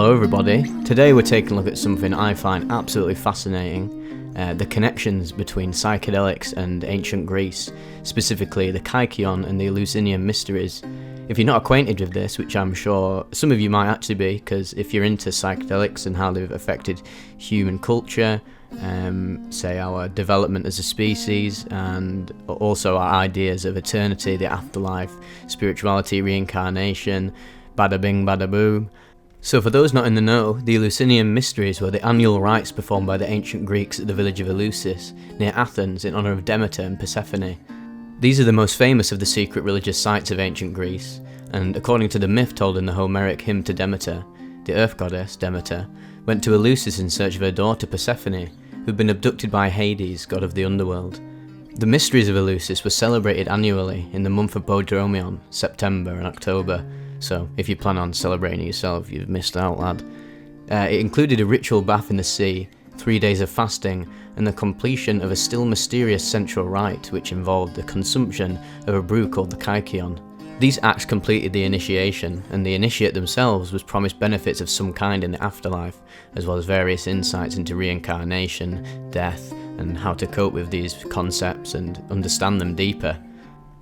Hello everybody, today we're taking a look at something I find absolutely fascinating, the connections between psychedelics and ancient Greece, specifically the Kaikon and the Eleusinian Mysteries. If you're not acquainted with this, which I'm sure some of you might actually be, because if you're into psychedelics and how they've affected human culture, say our development as a species, and also our ideas of eternity, the afterlife, spirituality, reincarnation, bada bing bada boom. So for those not in the know, the Eleusinian Mysteries were the annual rites performed by the ancient Greeks at the village of Eleusis, near Athens, in honour of Demeter and Persephone. These are the most famous of the secret religious sites of ancient Greece, and according to the myth told in the Homeric hymn to Demeter, the earth goddess, Demeter, went to Eleusis in search of her daughter Persephone, who'd been abducted by Hades, god of the underworld. The mysteries of Eleusis were celebrated annually in the month of Bodromion, September and October, so if you plan on celebrating yourself, you've missed out, lad. It included a ritual bath in the sea, 3 days of fasting, and the completion of a still mysterious central rite which involved the consumption of a brew called the Kaikon. These acts completed the initiation, and the initiate themselves was promised benefits of some kind in the afterlife, as well as various insights into reincarnation, death, and how to cope with these concepts and understand them deeper.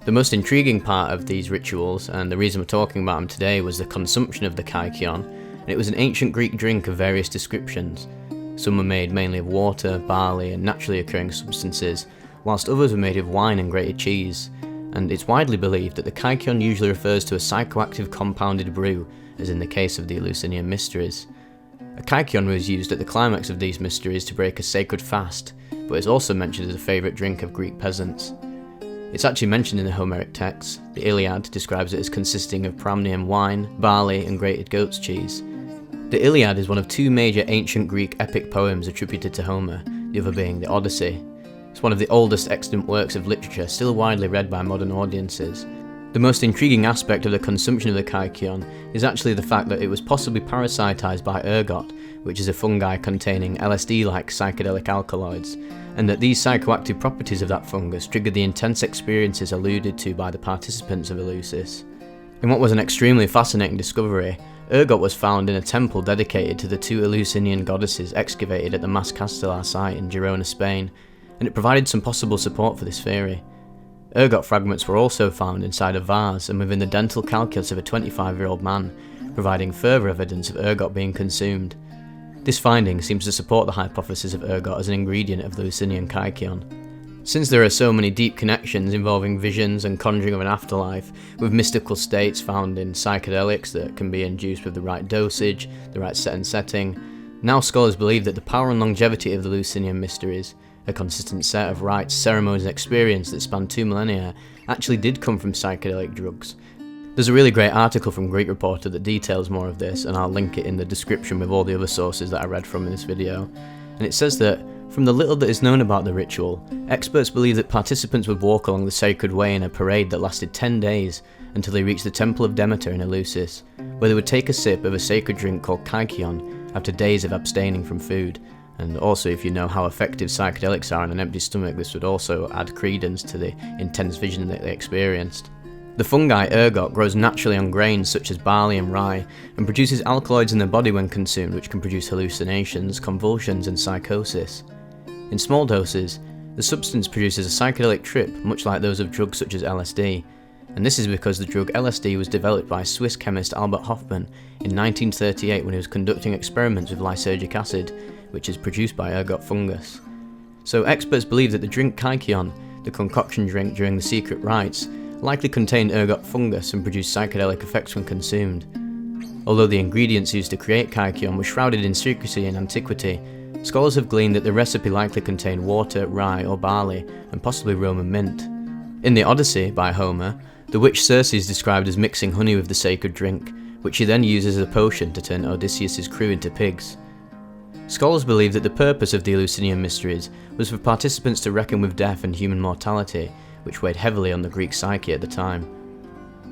The most intriguing part of these rituals, and the reason we're talking about them today, was the consumption of the Kaikon, and it was an ancient Greek drink of various descriptions. Some were made mainly of water, barley, and naturally occurring substances, whilst others were made of wine and grated cheese. And it's widely believed that the Kaikon usually refers to a psychoactive compounded brew, as in the case of the Eleusinian Mysteries. A Kaikon was used at the climax of these mysteries to break a sacred fast, but is also mentioned as a favourite drink of Greek peasants. It's actually mentioned in the Homeric texts. The Iliad describes it as consisting of Pramnian wine, barley, and grated goat's cheese. The Iliad is one of two major ancient Greek epic poems attributed to Homer, the other being the Odyssey. It's one of the oldest extant works of literature still widely read by modern audiences. The most intriguing aspect of the consumption of the Kaikon is actually the fact that it was possibly parasitized by ergot, which is a fungi containing LSD-like psychedelic alkaloids, and that these psychoactive properties of that fungus triggered the intense experiences alluded to by the participants of Eleusis. In what was an extremely fascinating discovery, ergot was found in a temple dedicated to the two Eleusinian goddesses excavated at the Mas Castelar site in Girona, Spain, and it provided some possible support for this theory. Ergot fragments were also found inside a vase and within the dental calculus of a 25-year-old man, providing further evidence of ergot being consumed. This finding seems to support the hypothesis of ergot as an ingredient of the Eleusinian Kaikon. Since there are so many deep connections involving visions and conjuring of an afterlife, with mystical states found in psychedelics that can be induced with the right dosage, the right set and setting, now scholars believe that the power and longevity of the Eleusinian Mysteries, a consistent set of rites, ceremonies and experience that span 2 millennia, actually did come from psychedelic drugs. There's a really great article from Greek Reporter that details more of this, and I'll link it in the description with all the other sources that I read from in this video. And it says that, from the little that is known about the ritual, experts believe that participants would walk along the sacred way in a parade that lasted 10 days until they reached the Temple of Demeter in Eleusis, where they would take a sip of a sacred drink called Kaikon after days of abstaining from food. And also, if you know how effective psychedelics are on an empty stomach, this would also add credence to the intense vision that they experienced. The fungi ergot grows naturally on grains such as barley and rye, and produces alkaloids in the body when consumed, which can produce hallucinations, convulsions and psychosis. In small doses, the substance produces a psychedelic trip much like those of drugs such as LSD, and this is because the drug LSD was developed by Swiss chemist Albert Hofmann in 1938 when he was conducting experiments with lysergic acid, which is produced by ergot fungus. So experts believe that the drink Kaikon, the concoction drink during the secret rites, likely contained ergot fungus and produced psychedelic effects when consumed. Although the ingredients used to create Kaikon were shrouded in secrecy in antiquity, scholars have gleaned that the recipe likely contained water, rye or barley, and possibly Roman mint. In the Odyssey by Homer, the witch Circe is described as mixing honey with the sacred drink, which she then uses as a potion to turn Odysseus' crew into pigs. Scholars believe that the purpose of the Eleusinian Mysteries was for participants to reckon with death and human mortality, which weighed heavily on the Greek psyche at the time.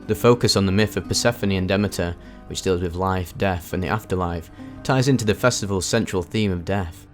The focus on the myth of Persephone and Demeter, which deals with life, death and the afterlife, ties into the festival's central theme of death.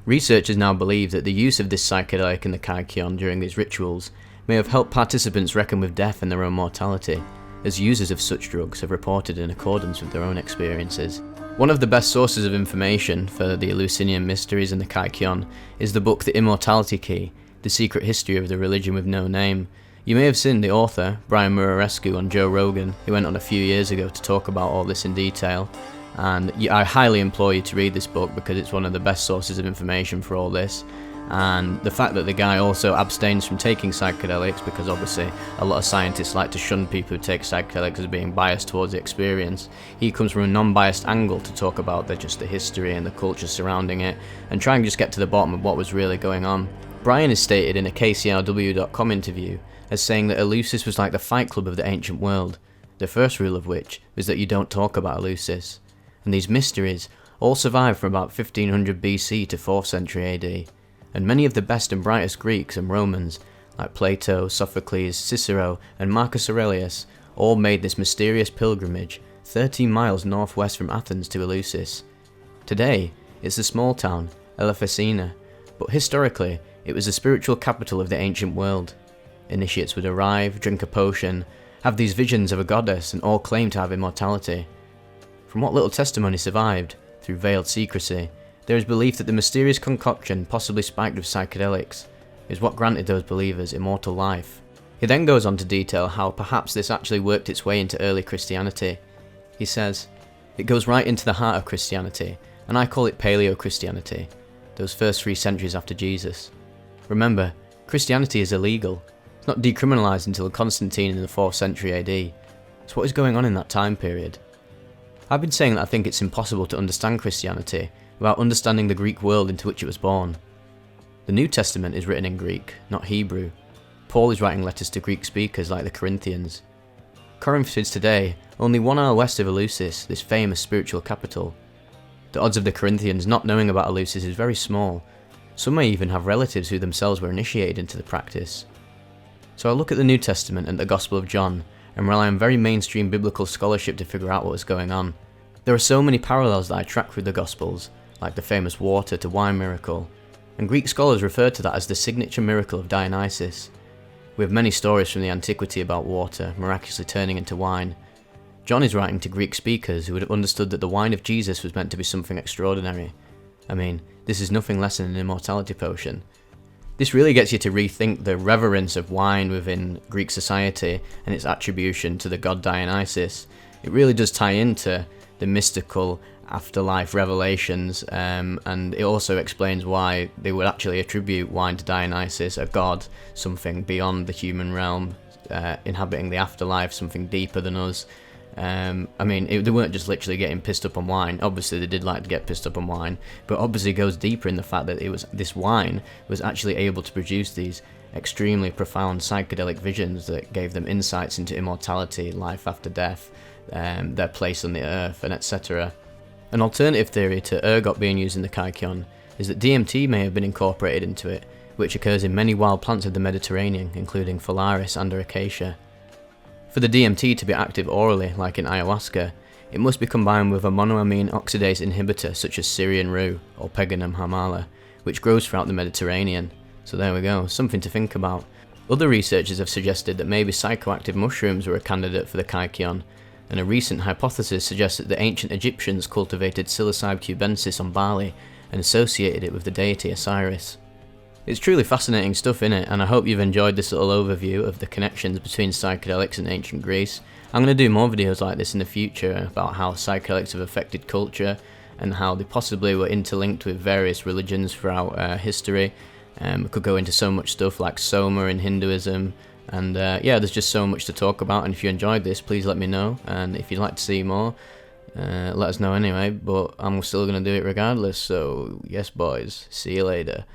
Researchers now believe that the use of this psychedelic in the Kaikon during these rituals may have helped participants reckon with death and their own mortality, as users of such drugs have reported in accordance with their own experiences. One of the best sources of information for the Eleusinian Mysteries and the Kaikon is the book The Immortality Key, The Secret History of the Religion with No Name. You may have seen the author, Brian Murarescu, on Joe Rogan, who went on a few years ago to talk about all this in detail, and I highly implore you to read this book because it's one of the best sources of information for all this. And the fact that the guy also abstains from taking psychedelics, because obviously a lot of scientists like to shun people who take psychedelics as being biased towards the experience. He comes from a non-biased angle to talk about just the history and the culture surrounding it, and try and just get to the bottom of what was really going on. Brian is stated in a KCRW.com interview as saying that Eleusis was like the Fight Club of the ancient world, the first rule of which was that you don't talk about Eleusis. And these mysteries all survived from about 1500 BC to 4th century AD. And many of the best and brightest Greeks and Romans, like Plato, Sophocles, Cicero, and Marcus Aurelius, all made this mysterious pilgrimage 13 miles northwest from Athens to Eleusis. Today, it's a small town, Eleusina, but historically, it was the spiritual capital of the ancient world. Initiates would arrive, drink a potion, have these visions of a goddess, and all claim to have immortality. From what little testimony survived, through veiled secrecy, there is belief that the mysterious concoction, possibly spiked with psychedelics, is what granted those believers immortal life. He then goes on to detail how perhaps this actually worked its way into early Christianity. He says, "It goes right into the heart of Christianity, and I call it Paleo-Christianity, those first 3 centuries after Jesus. Remember, Christianity is illegal. It's not decriminalised until Constantine in the 4th century AD. So what is going on in that time period? I've been saying that I think it's impossible to understand Christianity without understanding the Greek world into which it was born. The New Testament is written in Greek, not Hebrew. Paul is writing letters to Greek speakers like the Corinthians. Corinth is today only 1 hour west of Eleusis, this famous spiritual capital. The odds of the Corinthians not knowing about Eleusis is very small. Some may even have relatives who themselves were initiated into the practice. So I look at the New Testament and the Gospel of John and rely on very mainstream biblical scholarship to figure out what was going on. There are so many parallels that I track through the Gospels, like the famous water to wine miracle, and Greek scholars refer to that as the signature miracle of Dionysus. We have many stories from the antiquity about water miraculously turning into wine. John is writing to Greek speakers who would have understood that the wine of Jesus was meant to be something extraordinary. I mean, this is nothing less than an immortality potion. This really gets you to rethink the reverence of wine within Greek society and its attribution to the god Dionysus. It really does tie into the mystical afterlife revelations, and it also explains why they would actually attribute wine to Dionysus, a god, something beyond the human realm, inhabiting the afterlife, something deeper than us. They weren't just literally getting pissed up on wine. Obviously they did like to get pissed up on wine, but obviously it goes deeper in the fact that this wine was actually able to produce these extremely profound psychedelic visions that gave them insights into immortality, life after death, their place on the earth, and etc. An alternative theory to ergot being used in the Kaikon is that DMT may have been incorporated into it, which occurs in many wild plants of the Mediterranean, including Phalaris and acacia. For the DMT to be active orally, like in ayahuasca, it must be combined with a monoamine oxidase inhibitor such as Syrian rue or Peganum hamala, which grows throughout the Mediterranean. So there we go, something to think about. Other researchers have suggested that maybe psychoactive mushrooms were a candidate for the Kaikon, and a recent hypothesis suggests that the ancient Egyptians cultivated Psilocybe cubensis on Bali and associated it with the deity Osiris. It's truly fascinating stuff, innit? And I hope you've enjoyed this little overview of the connections between psychedelics and ancient Greece. I'm going to do more videos like this in the future about how psychedelics have affected culture and how they possibly were interlinked with various religions throughout history. We could go into so much stuff like Soma in Hinduism, and there's just so much to talk about. And if you enjoyed this, please let me know, and if you'd like to see more, let us know anyway, but I'm still going to do it regardless. So yes boys, see you later.